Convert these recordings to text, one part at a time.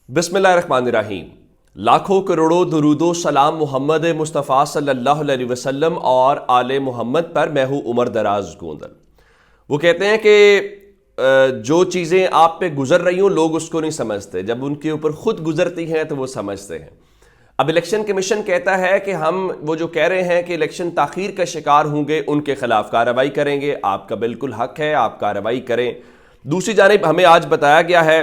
बिस्मिल्लाहिर्रहमानिर्रहीम। लाखों करोड़ों दुरूदो सलाम मोहम्मद मुस्तफ़ा सल्लल्लाहु अलैहि वसल्लम और आले मोहम्मद पर। मैं हूँ उमर दराज गोंदल। वो कहते हैं कि जो चीज़ें आप पे गुजर रही हों लोग उसको नहीं समझते, जब उनके ऊपर खुद गुजरती हैं तो वो समझते हैं। अब इलेक्शन कमीशन कहता है कि हम वो जो कह रहे हैं कि इलेक्शन ताख़ीर का शिकार होंगे उनके खिलाफ कार्रवाई करेंगे। आपका बिल्कुल हक है, आप कार्रवाई करें। दूसरी जानिब हमें आज बताया गया है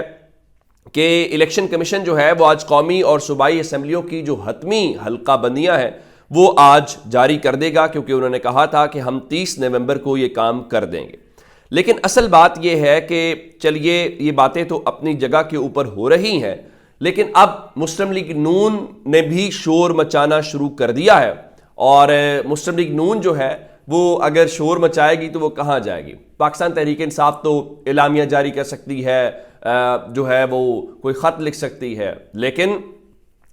कि इलेक्शन कमीशन जो है वो आज कौमी और सूबाई असम्बलियों की जो हतमी हल्का बंदियाँ हैं वो आज जारी कर देगा, क्योंकि उन्होंने कहा था कि हम 30 नवंबर को ये काम कर देंगे। लेकिन असल बात यह है कि चलिए ये बातें तो अपनी जगह के ऊपर हो रही हैं, लेकिन अब मुस्लिम लीग नून ने भी शोर मचाना शुरू कर दिया है। और मुस्लिम लीग नून जो है वो अगर शोर मचाएगी तो वो कहाँ जाएगी। पाकिस्तान तहरीक इंसाफ तो एलामिया जारी कर सकती है, जो है वो कोई ख़त लिख सकती है, लेकिन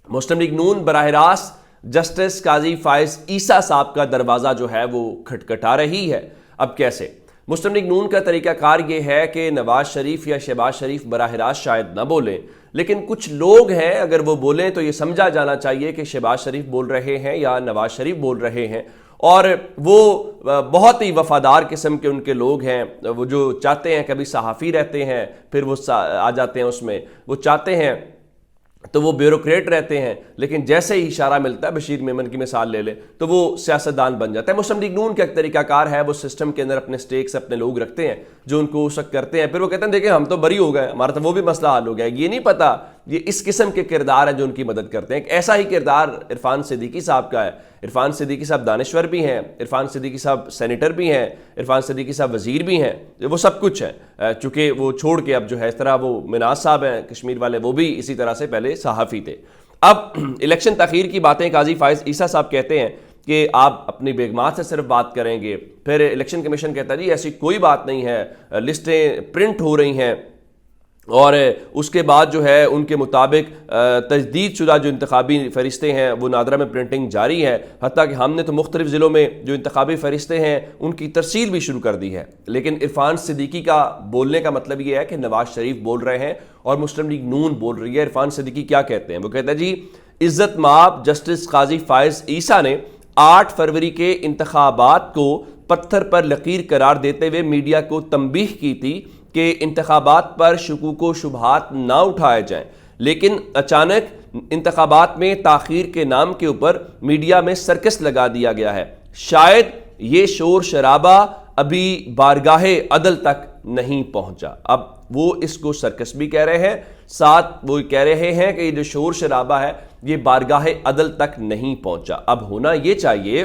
मुस्लिम लीग नून बराह रास्त जस्टिस काजी फायज ईसा साहब का दरवाज़ा जो है वो खटखटा रही है। अब कैसे? मुस्लिम लीग नून का तरीक़ाकार ये है कि नवाज शरीफ या शहबाज शरीफ बराह रास्त शायद ना बोलें, लेकिन कुछ लोग हैं अगर वो बोलें तो ये समझा जाना चाहिए कि शहबाज शरीफ बोल रहे हैं या नवाज शरीफ बोल रहे हैं। और वो बहुत ही वफादार किस्म के उनके लोग हैं, वो जो चाहते हैं, कभी सहाफ़ी रहते हैं फिर वो आ जाते हैं उसमें, वो चाहते हैं तो वो ब्यूरोक्रेट रहते हैं, लेकिन जैसे ही इशारा मिलता है, बशीर मेमन की मिसाल ले ले, तो वो सियासतदान बन जाता है। मुस्लिम लीग नून का एक तरीकाकार है, वो सिस्टम के अंदर अपने स्टेक्स अपने लोग रखते हैं जो उनको उस वक्त करते हैं, फिर वो कहते हैं देखिए हम तो बरी हो गए, हमारा तो वो भी मसला हल हो गया। ये नहीं पता ये इस किस्म के किरदार हैं जो उनकी मदद करते हैं। एक ऐसा ही किरदार इरफान सिद्दीकी साहब का है। इरफान सिद्दीकी साहब दानिश्वर भी हैं, इरफान सिद्दीकी साहब सेनेटर भी हैं, इरफान सिद्दीकी साहब वजीर भी हैं, वो सब कुछ हैं। चूँकि वो छोड़ के अब जो है इस तरह वो मिनाज साहब हैं कश्मीर वाले, वो भी इसी तरह से पहले सहाफ़ी थे। अब इलेक्शन तख़ीर की बातें काजी फायज ईसा साहब कहते हैं कि आप अपनी बेगमात से सिर्फ बात करेंगे, फिर इलेक्शन कमीशन कहता है जी ऐसी कोई बात नहीं है, लिस्टें प्रिंट हो रही हैं और उसके बाद जो है उनके मुताबिक तजदीद शुदा जो इंतखाबी फ़रिश्ते हैं वो नादरा में प्रिंटिंग जारी है। हत्ता कि हमने तो मुख्तलिफ़ ज़िलों में जो इंतखाबी फ़रिश्ते हैं उनकी तरसील भी शुरू कर दी है। लेकिन इरफान सिद्दीकी का बोलने का मतलब ये है कि नवाज शरीफ बोल रहे हैं और मुस्लिम लीग नून बोल रही है। इरफान सिद्दीकी क्या कहते हैं? वो कहते हैं जी इज़्ज़त माब जस्टिस काजी फायज ईसा ने 8 फरवरी के इंतखाबात को पत्थर पर लकीर करार देते हुए मीडिया को तंबीह की थी कि इंतखाबात पर शुकूक व शुबहात ना उठाए जाएं, लेकिन अचानक इंतखाबात में ताख़ीर के नाम के ऊपर मीडिया में सर्कस लगा दिया गया है। शायद ये शोर शराबा अभी बारगाहे अदल तक नहीं पहुंचा। अब वो इसको सर्कस भी कह रहे हैं, साथ वो कह रहे हैं कि ये जो शोर शराबा है ये बारगाहे अदल तक नहीं पहुंचा। अब होना ये चाहिए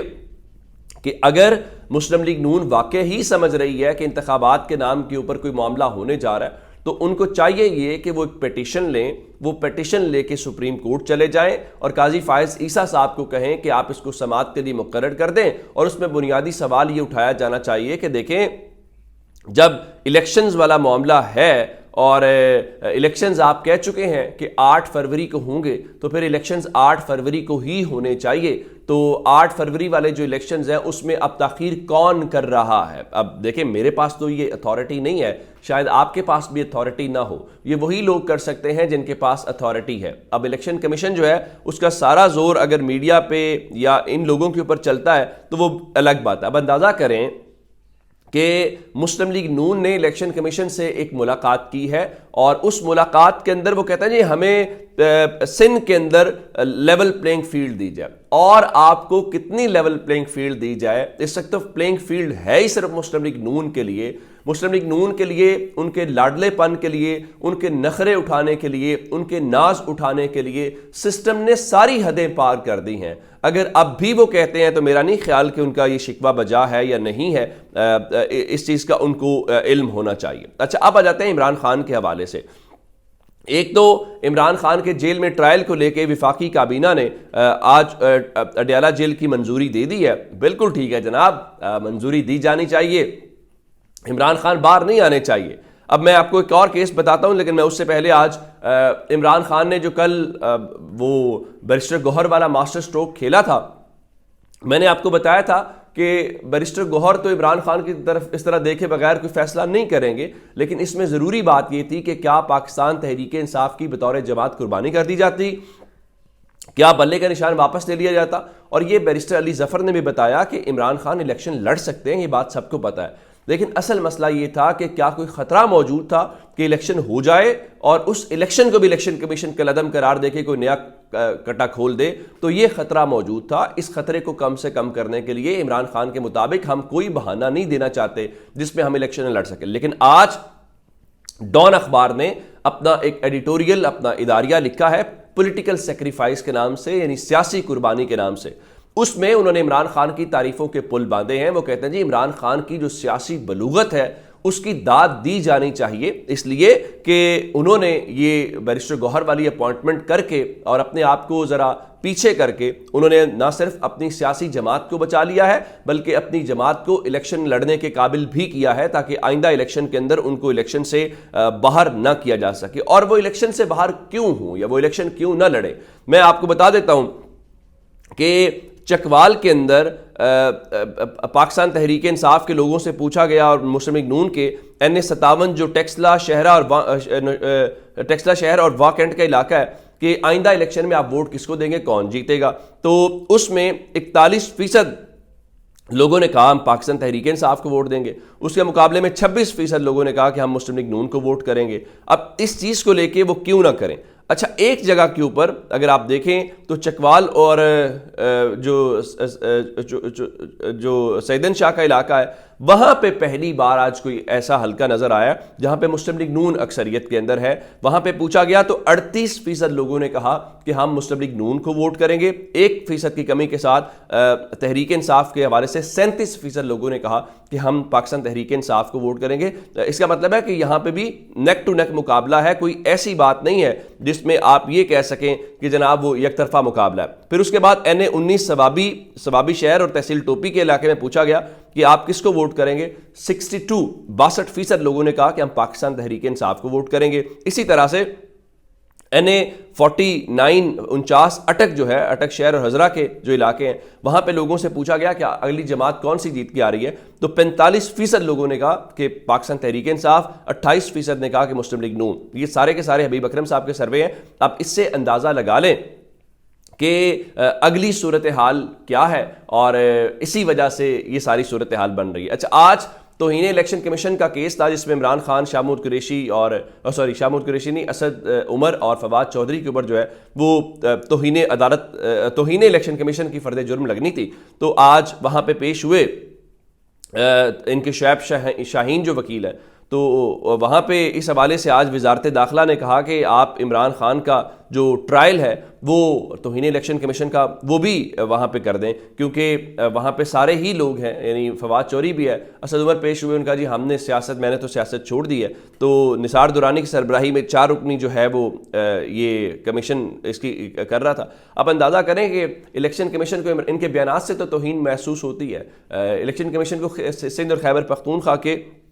कि अगर मुस्लिम लीग नून वाकई ही समझ रही है कि इंतखाबात के नाम के ऊपर कोई मामला होने जा रहा है, तो उनको चाहिए ये कि वो एक पिटीशन लें, वो पिटीशन लेके सुप्रीम कोर्ट चले जाएं और काजी फायज ईसा साहब को कहें कि आप इसको समाअत के लिए मुकर्रर कर दें। और उसमें बुनियादी सवाल ये उठाया जाना चाहिए कि देखें, जब इलेक्शंस वाला मामला है और इलेक्शंस आप कह चुके हैं कि 8 फरवरी को होंगे, तो फिर इलेक्शंस 8 फरवरी को ही होने चाहिए। तो 8 फरवरी वाले जो इलेक्शंस हैं उसमें अब ताख़ीर कौन कर रहा है? अब देखें, मेरे पास तो ये अथॉरिटी नहीं है, शायद आपके पास भी अथॉरिटी ना हो, ये वही लोग कर सकते हैं जिनके पास अथॉरिटी है। अब इलेक्शन कमीशन जो है उसका सारा जोर अगर मीडिया पे या इन लोगों के ऊपर चलता है तो वो अलग बात है। अब अंदाज़ा करें कि मुस्लिम लीग नून ने इलेक्शन कमीशन से एक मुलाकात की है और उस मुलाकात के अंदर वो कहता है जी हमें सिंध के अंदर लेवल प्लेइंग फील्ड दी जाए। और आपको कितनी लेवल प्लेइंग फील्ड दी जाए? इस वक्त तो प्लेइंग फील्ड है ही सिर्फ मुस्लिम लीग नून के लिए। मुस्लिम लीग नून के लिए, उनके लाडलेपन के लिए, उनके नखरे उठाने के लिए, उनके नाज उठाने के लिए सिस्टम ने सारी हदें पार कर दी हैं। अगर अब भी वो कहते हैं तो मेरा नहीं ख्याल कि उनका ये शिकवा बजा है या नहीं है, इस चीज़ का उनको इल्म होना चाहिए। अच्छा, अब आ जाते हैं इमरान खान के हवाले से। एक तो इमरान खान के जेल में ट्रायल को लेके विफाकी काबीना ने आज अडयाला जेल की मंजूरी दे दी है। बिल्कुल ठीक है जनाब, मंजूरी दी जानी चाहिए, इमरान खान बाहर नहीं आने चाहिए। अब मैं आपको एक और केस बताता हूं, लेकिन मैं उससे पहले आज इमरान खान ने जो कल वो बैरिस्टर गौहर वाला मास्टर स्ट्रोक खेला था, मैंने आपको बताया था कि बैरिस्टर गौहर तो इमरान खान की तरफ इस तरह देखे बगैर कोई फैसला नहीं करेंगे, लेकिन इसमें ज़रूरी बात यह थी कि क्या पाकिस्तान तहरीक इंसाफ की बतौर जमात कुर्बानी कर दी जाती, क्या बल्ले का निशान वापस ले लिया जाता। और ये बैरिस्टर अली जफर ने भी बताया कि इमरान खान इलेक्शन लड़ सकते हैं, ये बात सबको पता है, लेकिन असल मसला ये था कि क्या कोई खतरा मौजूद था कि इलेक्शन हो जाए और उस इलेक्शन को भी इलेक्शन कमीशन कलअदम करार दे के कोई नया कटा खोल दे। तो ये खतरा मौजूद था। इस खतरे को कम से कम करने के लिए इमरान खान के मुताबिक हम कोई बहाना नहीं देना चाहते जिसमें हम इलेक्शन लड़ सकें। लेकिन आज डॉन अखबार ने अपना एक एडिटोरियल, अपना इदारिया लिखा है पॉलिटिकल सेक्रीफाइस के नाम से, यानी सियासी कुर्बानी के नाम से। उसमें उन्होंने इमरान खान की तारीफों के पुल बांधे हैं। वो कहते हैं जी इमरान खान की जो सियासी बलूगत है उसकी दाद दी जानी चाहिए, इसलिए कि उन्होंने ये बैरिस्टर गौहर वाली अपॉइंटमेंट करके और अपने आप को ज़रा पीछे करके उन्होंने ना सिर्फ अपनी सियासी जमात को बचा लिया है बल्कि अपनी जमात को इलेक्शन लड़ने के काबिल भी किया है, ताकि आइंदा इलेक्शन के अंदर उनको इलेक्शन से बाहर ना किया जा सके। और वो इलेक्शन से बाहर क्यों हों या वो इलेक्शन क्यों ना लड़े, मैं आपको बता देता हूं कि चकवाल के अंदर पाकिस्तान तहरीक इंसाफ के लोगों से पूछा गया और मुस्लिम लीग नून के NA57 जो टेक्सला शहर और वाह कैंट का इलाका है कि आइंदा इलेक्शन में आप वोट किसको देंगे, कौन जीतेगा। तो उसमें 41% लोगों ने कहा हम पाकिस्तान तहरीक इंसाफ को वोट देंगे, उसके मुकाबले में 26% लोगों ने कहा कि हम मुस्लिम लीग नून को वोट करेंगे। अब इस चीज़ को लेके वो क्यों ना करें। अच्छा, एक जगह के ऊपर अगर आप देखें तो चकवाल और जो सैदन शाह का इलाका है वहां पे पहली बार आज कोई ऐसा हल्का नजर आया जहां पे मुस्लिम लीग नून अक्सरियत के अंदर है। वहां पे पूछा गया तो 38% लोगों ने कहा कि हम मुस्लिम लीग नून को वोट करेंगे। 1% की कमी के साथ तहरीक इंसाफ के हवाले से 37% लोगों ने कहा कि हम पाकिस्तान तहरीक इंसाफ को वोट करेंगे। इसका मतलब है कि यहां पे भी नेक टू नेक मुकाबला है, कोई ऐसी बात नहीं है जिसमें आप ये कह सकें कि जनाब वो एक तरफा मुकाबला है। फिर उसके बाद NA19 सवाबी शहर और तहसील टोपी के इलाके में पूछा गया कि आप किसको वोट करेंगे। 62% लोगों ने कहा कि हम पाकिस्तान तहरीक इंसाफ को वोट करेंगे। इसी तरह से NA49 अटक जो है, अटक शहर और हजरा के जो इलाके हैं वहां पे लोगों से पूछा गया कि अगली जमात कौन सी जीत के आ रही है, तो 45% लोगों ने कहा कि पाकिस्तान तहरीक इंसाफ, 28% ने कहा कि मुस्लिम लीग नून। ये सारे के सारे हबीब अकरम साहब के सर्वे हैं। आप इससे अंदाजा लगा लें कि अगली सूरत हाल क्या है और इसी वजह से ये सारी सूरत हाल बन रही है। अच्छा, आज तौहीन इलेक्शन कमीशन का केस था जिसमें इमरान खान, शाह कुरैशी और असद उमर और फवाद चौधरी के ऊपर जो है वो तौहीन इलेक्शन कमीशन की फर्द जुर्म लगनी थी। तो आज वहाँ पे पेश हुए इनके शुएब शाहीन जो वकील है, तो वहाँ पे इस हवाले से आज वजारत दाखिला ने कहा कि आप इमरान खान का जो ट्रायल है वो तौहीन इलेक्शन कमीशन का वो भी वहाँ पे कर दें, क्योंकि वहाँ पे सारे ही लोग हैं, यानी फवाद चौधरी भी है, असद उमर पेश हुए, उनका जी हमने मैंने तो सियासत छोड़ दी है। तो निसार दुरानी की सरबराही में 4 रुकनी जो है वो ये कमीशन इसकी कर रहा था। अब अंदाज़ा करें कि इलेक्शन कमीशन को इनके बयान से तो तौहीन महसूस होती है। इलेक्शन कमीशन को सिंध और खैबर पख्तूनख्वा के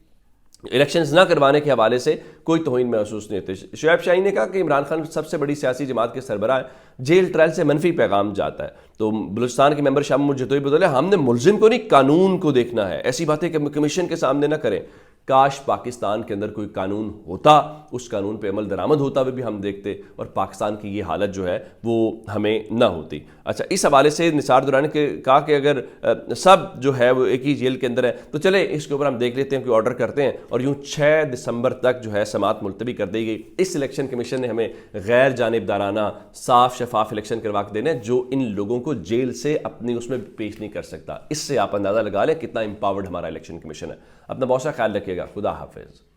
इलेक्शंस ना करवाने के हवाले से कोई तौहीन महसूस नहीं होती। शुएब शाहीन ने कहा कि इमरान खान सबसे बड़ी सियासी जमात के सरबराह है, जेल ट्रायल से मनफी पैगाम जाता है। तो बलूचिस्तान के मेंबर शाह मुजतबी बोले हमने मुलजिम को नहीं कानून को देखना है, ऐसी बातें कमीशन के सामने ना करें। काश पाकिस्तान के अंदर कोई कानून होता, उस कानून पे अमल दरामद होता हुए भी हम देखते और पाकिस्तान की ये हालत जो है वो हमें ना होती। अच्छा, इस हवाले से निसार दुरानी के कहा कि अगर सब जो है वो एक ही जेल के अंदर है तो चले इसके ऊपर हम देख लेते हैं कि ऑर्डर करते हैं, और यूँ 6 दिसंबर तक जो है समात मुलतवी कर दी गई। इस इलेक्शन कमीशन ने हमें गैर जानिबदाराना साफ शफाफ इलेक्शन करवा के देने जो इन लोगों को जेल से अपनी उसमें पेश नहीं कर सकता। इससे आप अंदाज़ा लगा लें कितना एम्पावर्ड हमारा इलेक्शन कमीशन है। अपना बहुत सा ख्याल रखिएगा। खुदा हाफिज।